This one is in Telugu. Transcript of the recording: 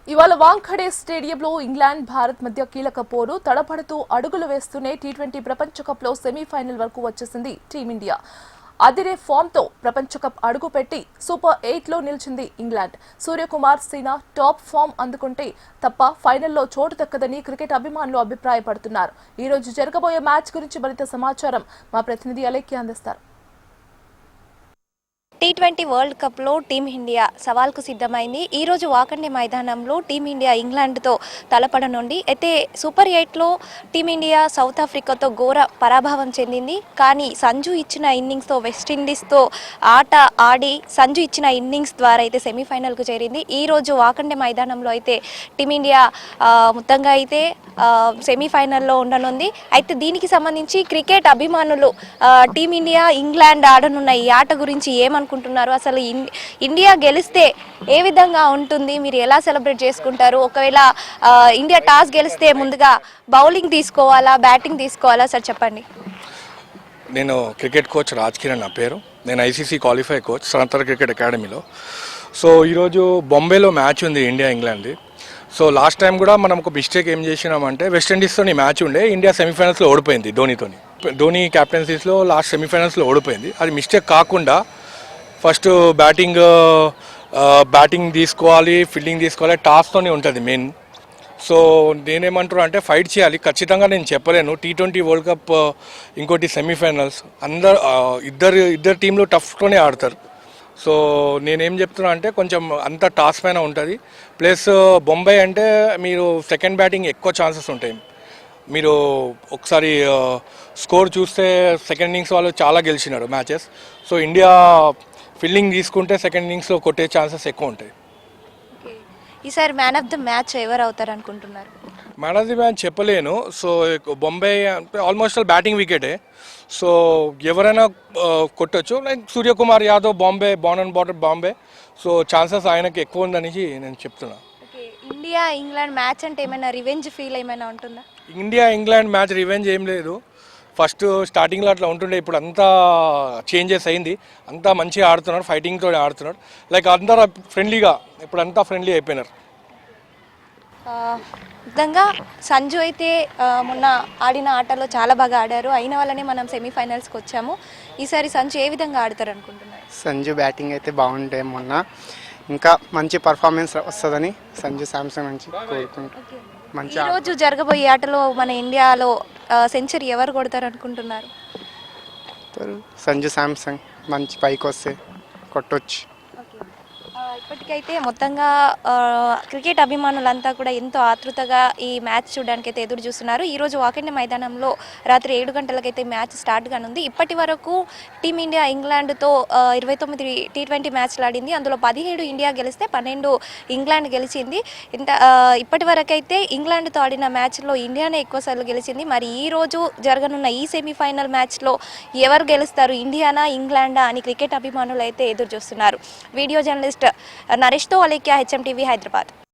ఇవాళ వాంఖడే స్టేడియంలో ఇంగ్లాండ్ భారత్ మధ్య కీలక పోరు తడపడుతూ అడుగులు వేస్తూనే టీ20 ప్రపంచ కప్ లో సెమీఫైనల్ వరకు వచ్చేసింది టీమిండియా. అదిరే ఫామ్ తో ప్రపంచ కప్ అడుగుపెట్టి సూపర్ 8 లో నిలిచింది ఇంగ్లాండ్. సూర్యకుమార్ సేన టాప్ ఫామ్ అందుకుంటే తప్ప ఫైనల్లో చోటు దక్కదని క్రికెట్ అభిమానులు అభిప్రాయపడుతున్నారు. ఈ రోజు జరగబోయే మ్యాచ్ గురించి మరింత సమాచారం మా ప్రతినిధి అలేఖ్య అందిస్తారు. టీ20 వరల్డ్ కప్లో టీమిండియా సవాల్కు సిద్ధమైంది. ఈరోజు వాకండే మైదానంలో టీమిండియా ఇంగ్లాండ్తో తలపడనుంది. అయితే సూపర్ 8లో టీమిండియా సౌత్ ఆఫ్రికాతో ఘోర పరాభవం చెందింది. కానీ సంజు ఇచ్చిన ఇన్నింగ్స్తో వెస్టిండీస్తో ఆట ఆడి సంజు ఇచ్చిన ఇన్నింగ్స్ ద్వారా అయితే సెమీఫైనల్కు చేరింది. ఈరోజు వాకండే మైదానంలో అయితే టీమిండియా మొత్తంగా అయితే సెమీఫైనల్లో ఉండనుంది. అయితే దీనికి సంబంధించి క్రికెట్ అభిమానులు టీమిండియా ఇంగ్లాండ్ ఆడనున్న ఈ ఆట గురించి ఏమనుకుంటున్నారు, అసలు ఇండియా గెలిస్తే ఏ విధంగా ఉంటుంది, మీరు ఎలా సెలబ్రేట్ చేసుకుంటారు, ఒకవేళ ఇండియా టాస్ గెలిస్తే ముందుగా బౌలింగ్ తీసుకోవాలా బ్యాటింగ్ తీసుకోవాలా, సార్ చెప్పండి. నేను క్రికెట్ కోచ్ రాజ్ కిరణ్ నా పేరు. నేను ఐసీసీ క్వాలిఫై కోచ్ సరంతర్ క్రికెట్ అకాడమీలో. సో ఈరోజు బొంబేలో మ్యాచ్ ఉంది ఇండియా ఇంగ్లాండ్ది. సో లాస్ట్ టైం కూడా మనం ఒక మిస్టేక్ ఏం చేసినామంటే వెస్టిండీస్తో మ్యాచ్ ఉండే ఇండియా సెమీఫైనల్స్లో ఓడిపోయింది. ధోని క్యాప్టెన్సీస్లో లాస్ట్ సెమీఫైనల్స్లో ఓడిపోయింది. అది మిస్టేక్ కాకుండా ఫస్ట్ బ్యాటింగ్ తీసుకోవాలి, ఫీల్డింగ్ తీసుకోవాలి, టాస్తోనే ఉంటుంది మెయిన్. సో నేనేమంటున్నా అంటే ఫైట్ చేయాలి ఖచ్చితంగా. నేను చెప్పలేను టీ20 వరల్డ్ కప్ ఇంకోటి సెమీఫైనల్స్ ఇద్దరు టీంలు టఫ్తోనే ఆడతారు. సో నేనేం చెప్తున్నా అంటే కొంచెం అంత టాస్ పైన ఉంటుంది. ప్లస్ బొంబై అంటే మీరు సెకండ్ బ్యాటింగ్ ఎక్కువ ఛాన్సెస్ ఉంటాయి. మీరు ఒకసారి స్కోర్ చూస్తే సెకండ్ ఇన్నింగ్స్ వాళ్ళు చాలా గెలిచినారు మ్యాచెస్. సో ఇండియా ఫీల్డింగ్ తీసుకుంటే సెకండ్ ఇన్నింగ్స్లో కొట్టే ఛాన్సెస్ ఎక్కువ ఉంటాయి. ఈసారి మ్యాన్ ఆఫ్ ద మ్యాచ్ ఎవరు అవుతారు అనుకుంటున్నారు? మ్యాన్ ఆఫ్ ది మ్యాచ్ చెప్పలేను. సో బొంబై ఆల్మోస్ట్ బ్యాటింగ్ వికెటే. సో ఎవరైనా కొట్టచ్చు. Like Suryakumar Yadav born and batter Bombay. So chances ఆయనకి ఎక్కువ ఉందని నేను చెప్తున్నా. ఇండియా ఇంగ్లాండ్ మ్యాచ్ అంటే ఏమైనా రివెంజ్ ఫీల్ ఏమైనా ఉంటుందా? ఇండియా ఇంగ్లాండ్ మ్యాచ్ రివెంజ్ ఏం లేదు. ఫస్ట్ స్టార్టింగ్లో అట్లా ఉంటుండే, ఇప్పుడు అంతా చేంజెస్ అయింది. అంతా మంచిగా ఆడుతున్నారు, ఫైటింగ్తో ఆడుతున్నారు. లైక్ అందరూ ఫ్రెండ్లీగా ఇప్పుడు అంతా ఫ్రెండ్లీ అయిపోయినారు. విధంగా సంజు అయితే మొన్న ఆడిన ఆటలో చాలా బాగా ఆడారు. అయిన వల్లనే మనం సెమీఫైనల్స్కి వచ్చాము. ఈసారి సంజు ఏ విధంగా ఆడతారు అనుకుంటున్నారు? సంజు బ్యాటింగ్ అయితే బాగుంటే మొన్న ఇంకా మంచి పర్ఫార్మెన్స్ వస్తుందని సంజు శాంసంగ్ నుంచి కోరుకుంటాం. ఈరోజు జరగబోయే ఆటలో మన ఇండియాలో సెంచరీ ఎవరు కొడతారు అనుకుంటున్నారు? సంజు శాంసంగ్ మంచి పైకి వస్తే కొట్టొచ్చు. ఇప్పటికైతే మొత్తంగా క్రికెట్ అభిమానులంతా కూడా ఎంతో ఆతృతగా ఈ మ్యాచ్ చూడడానికి అయితే ఎదురు చూస్తున్నారు. ఈరోజు వాకండే మైదానంలో రాత్రి 7 గంటలకైతే మ్యాచ్ స్టార్ట్ కానుంది. ఇప్పటి వరకు టీమిండియా ఇంగ్లాండ్తో 29 టీ20 మ్యాచ్లు ఆడింది. అందులో 17 ఇండియా గెలిస్తే 12 ఇంగ్లాండ్ గెలిచింది. ఇప్పటి వరకు అయితే ఇంగ్లాండ్తో ఆడిన మ్యాచ్లో ఇండియానే ఎక్కువసార్లు గెలిచింది. మరి ఈ రోజు జరగనున్న ఈ సెమీఫైనల్ మ్యాచ్లో ఎవరు గెలుస్తారు, ఇండియానా ఇంగ్లాండా అని క్రికెట్ అభిమానులు అయితే ఎదురు చూస్తున్నారు. వీడియో జర్నలిస్ట్ నరేష్తో అలేఖ్య, హెచ్ఎం టీవీ, హైదరాబాద్.